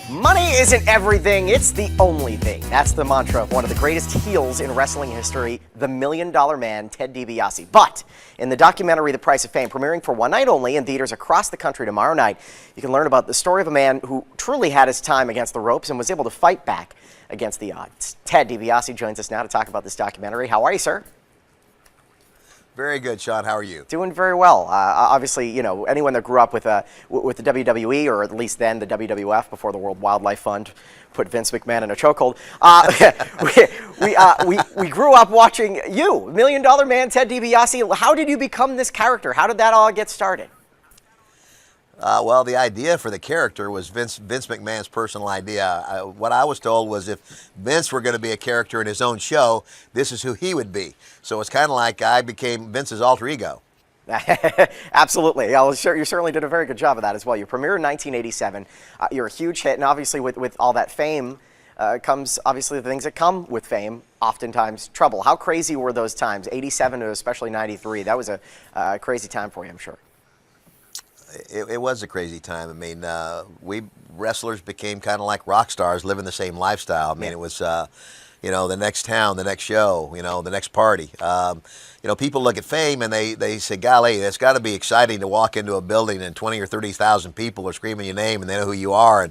Money isn't everything, it's the only thing. That's the mantra of one of the greatest heels in wrestling history, the $1 Million Man, Ted DiBiase. But in the documentary The Price of Fame, premiering for one night only in theaters across the country tomorrow night, you can learn about the story of a man who truly had his time against the ropes and was able to fight back against the odds. Ted DiBiase joins us now to talk about this documentary. How are you, sir? Very good, Sean. How are you? Doing very well. Obviously, you know, anyone that grew up with the WWE, or at least then the WWF, before the World Wildlife Fund put Vince McMahon in a chokehold, we grew up watching you, $1 Million Man, Ted DiBiase. How did you become this character? How did that all get started? Well, the idea for the character was Vince McMahon's personal idea. What I was told was if Vince were going to be a character in his own show, this is who he would be. So it's kind of like I became Vince's alter ego. Absolutely. You certainly did a very good job of that as well. You premiered in 1987. You're a huge hit, and obviously with all that fame comes obviously the things that come with fame, oftentimes trouble. How crazy were those times, 87 to especially 93? That was a crazy time for you, I'm sure. It was a crazy time. I mean, we wrestlers became kind of like rock stars, living the same lifestyle. I mean, it was, you know, the next town, the next show, you know, the next party. You know, people look at fame and they say, golly, it's got to be exciting to walk into a building and 20 or 30,000 people are screaming your name and they know who you are.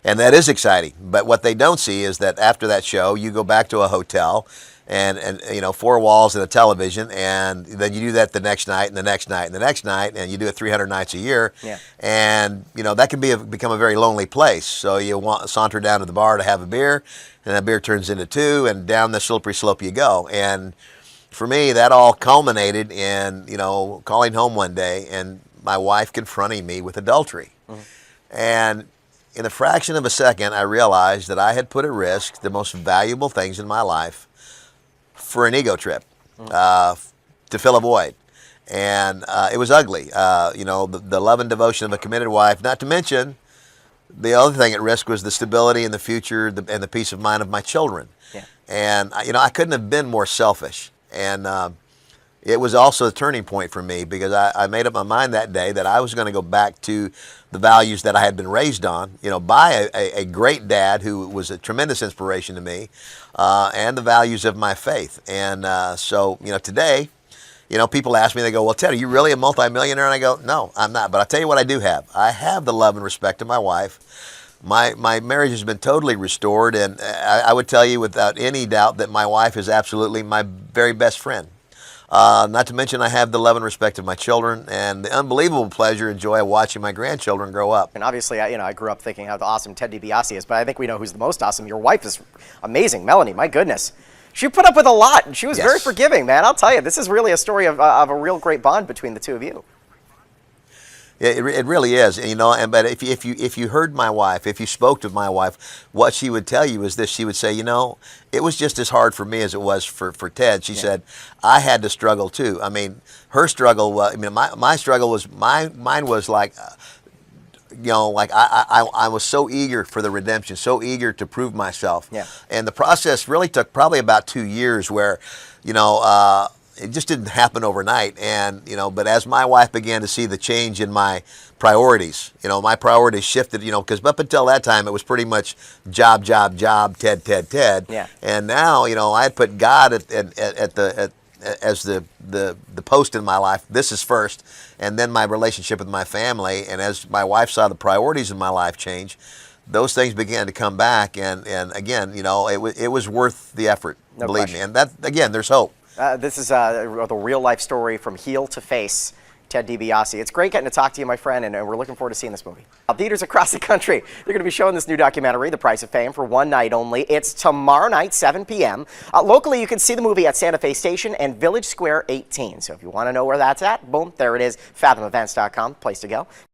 And that is exciting. But what they don't see is that after that show, you go back to a hotel and you know, four walls and a television, and then you do that the next night and the next night and the next night, and you do it 300 nights a year. Yeah. And you know, that can become a very lonely place. So you saunter down to the bar to have a beer, and that beer turns into two, and down the slippery slope you go. And for me, that all culminated in, you know, calling home one day and my wife confronting me with adultery. Mm-hmm. And in a fraction of a second, I realized that I had put at risk the most valuable things in my life for an ego trip, to fill a void. And it was ugly. You know, the love and devotion of a committed wife, not to mention the other thing at risk was the stability and the future and the peace of mind of my children. Yeah. And, you know, I couldn't have been more selfish. And it was also a turning point for me because I made up my mind that day that I was going to go back to the values that I had been raised on, you know, by a great dad who was a tremendous inspiration to me, and the values of my faith. And so, you know, today, you know, people ask me, they go, well, Ted, are you really a multimillionaire? And I go, no, I'm not. But I'll tell you what I do have. I have the love and respect of my wife. My marriage has been totally restored, and I would tell you without any doubt that my wife is absolutely my very best friend. Not to mention I have the love and respect of my children and the unbelievable pleasure and joy of watching my grandchildren grow up. And obviously, you know, I grew up thinking how awesome Ted DiBiase is, but I think we know who's the most awesome. Your wife is amazing, Melanie. My goodness. She put up with a lot, and she was very forgiving, man. I'll tell you, this is really a story of a real great bond between the two of you. It really is, you know. But if you heard my wife, if you spoke to my wife, what she would tell you is this: she would say, you know, it was just as hard for me as it was for Ted. She said, I had to struggle too. I mean, her struggle was, I mean, my struggle was mine was like, you know, like I was so eager for the redemption, so eager to prove myself. Yeah. And the process really took probably about 2 years, where, you know. It just didn't happen overnight. And, you know, but as my wife began to see the change in my priorities, you know, my priorities shifted, you know, because up until that time, it was pretty much job, job, job, Ted. Yeah. And now, you know, I had put God as the post in my life. This is first. And then my relationship with my family. And as my wife saw the priorities in my life change, those things began to come back. And again, you know, it was worth the effort, believe me. And that, again, there's hope. This is the real-life story from heel to face, Ted DiBiase. It's great getting to talk to you, my friend, and we're looking forward to seeing this movie. Theaters across the country, they're going to be showing this new documentary, The Price of Fame, for one night only. It's tomorrow night, 7 p.m. Locally, you can see the movie at Santa Fe Station and Village Square 18. So if you want to know where that's at, boom, there it is. FathomEvents.com, place to go.